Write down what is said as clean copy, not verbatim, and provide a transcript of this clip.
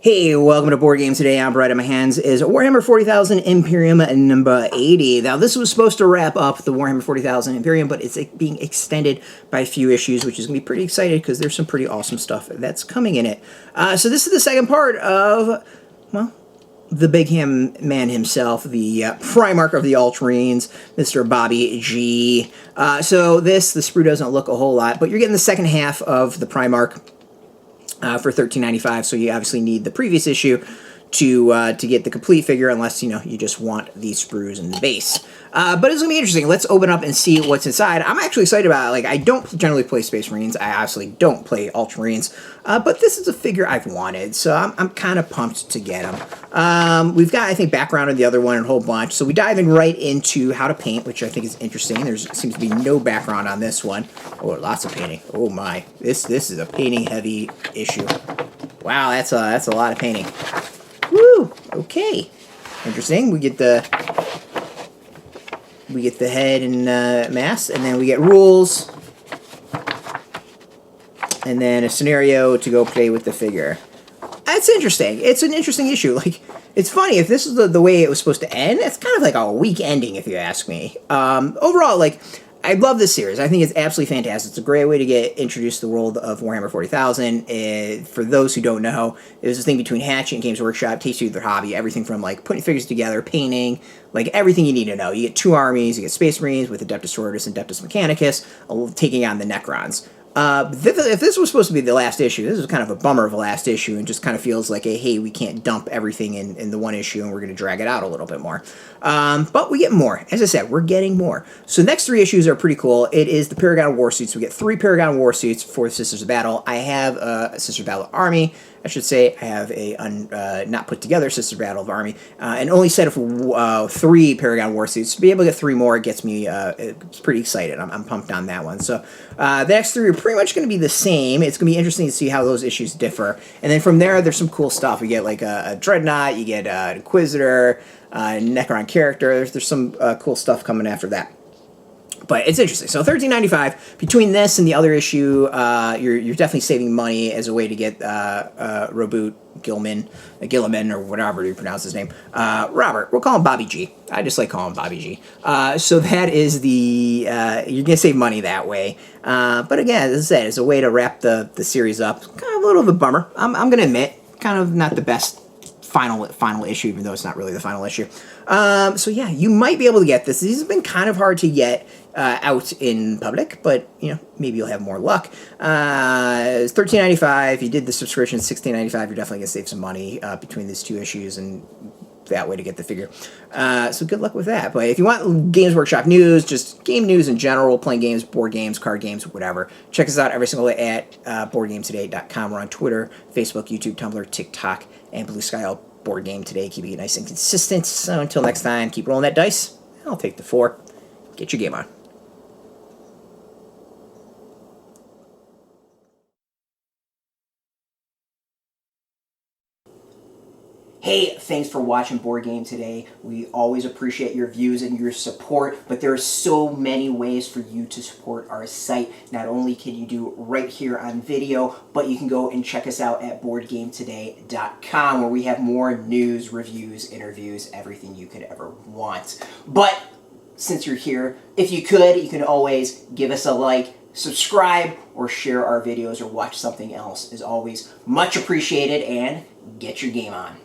Hey, welcome to Board Game Today. I'm Brett, and my hands is Warhammer 40,000 Imperium number 80. Now, this was supposed to wrap up the Warhammer 40,000 Imperium, but it's being extended by a few issues, which is going to be pretty exciting because there's some pretty awesome stuff that's coming in it. So this is the second part of, well, the big man himself, the Primarch of the Ultramarines, Mr. Bobby G. The sprue doesn't look a whole lot, but you're getting the second half of the Primarch for $13.95, so you obviously need the previous issue to get the complete figure, unless you just want these sprues in the base. But it's gonna be interesting. Let's open up and see what's inside. I'm actually excited about it. Like, I don't generally play Space Marines. I obviously don't play Ultramarines, but this is a figure I've wanted, so I'm kind of pumped to get them. We've got, I think, background on the other one and a whole bunch. So we dive in right into how to paint, which I think is interesting. There seems to be no background on this one. Oh, lots of painting. Oh my, this is a painting heavy issue. Wow, that's a lot of painting. Woo! Okay, interesting. We get the head and mass, and then we get rules, and then a scenario to go play with the figure. That's interesting. It's an interesting issue. Like, it's funny, if this is the way it was supposed to end, it's kind of like a weak ending, if you ask me. Overall, like, I love this series. I think it's absolutely fantastic. It's a great way to get introduced to the world of Warhammer 40,000. For those who don't know, it was this thing between Hatchet and Games Workshop. It takes you through their hobby. Everything from, like, putting figures together, painting, like, everything you need to know. You get two armies. You get Space Marines with Adeptus Sororitas and Adeptus Mechanicus taking on the Necrons. If this was supposed to be the last issue, this is kind of a bummer of a last issue, and just kind of feels like a, hey, we can't dump everything in the one issue, and we're going to drag it out a little bit more. But we get more. As I said, we're getting more. So the next three issues are pretty cool. It is the Paragon War Suits. We get 3 Paragon War Suits for Sisters of Battle. I have a Sisters of Battle army. I should say I have a not put together Sisters of Battle of army. And only set of 3 Paragon War Suits. To be able to get 3 more, it gets me it's pretty excited. I'm pumped on that one. So the next 3 are pretty much going to be the same. It's going to be interesting to see how those issues differ. And then from there, there's some cool stuff. We get like a Dreadnought, you get an Inquisitor, Necron character. There's some cool stuff coming after that. But it's interesting. So $13.95. Between this and the other issue, you're definitely saving money as a way to get Roboute Guilliman, or whatever you pronounce his name. Robert. We'll call him Bobby G. I just like calling him Bobby G. So that is the... you're going to save money that way. But again, as I said, it's a way to wrap the series up. Kind of a little bit of a bummer. I'm going to admit, kind of not the best final issue, even though it's not really the final issue. So yeah, you might be able to get this. These have been kind of hard to get out in public, but maybe you'll have more luck. It's $13.95. You did the subscription, $16.95. You're definitely gonna save some money between these 2 issues, and that way to get the figure. So good luck with that. But if you want Games Workshop news, just game news in general, playing games, board games, card games, whatever, check us out every single day at BoardGameToday.com. We're on Twitter, Facebook, YouTube, Tumblr, TikTok, and Blue Sky. All Board Game Today, keeping it nice and consistent. So until next time, keep rolling that dice. I'll take the 4. Get your game on. Hey, thanks for watching Board Game Today. We always appreciate your views and your support, but there are so many ways for you to support our site. Not only can you do right here on video, but you can go and check us out at BoardGameToday.com, where we have more news, reviews, interviews, everything you could ever want. But since you're here, if you could, you can always give us a like, subscribe, or share our videos, or watch something else. Is always much appreciated, and get your game on.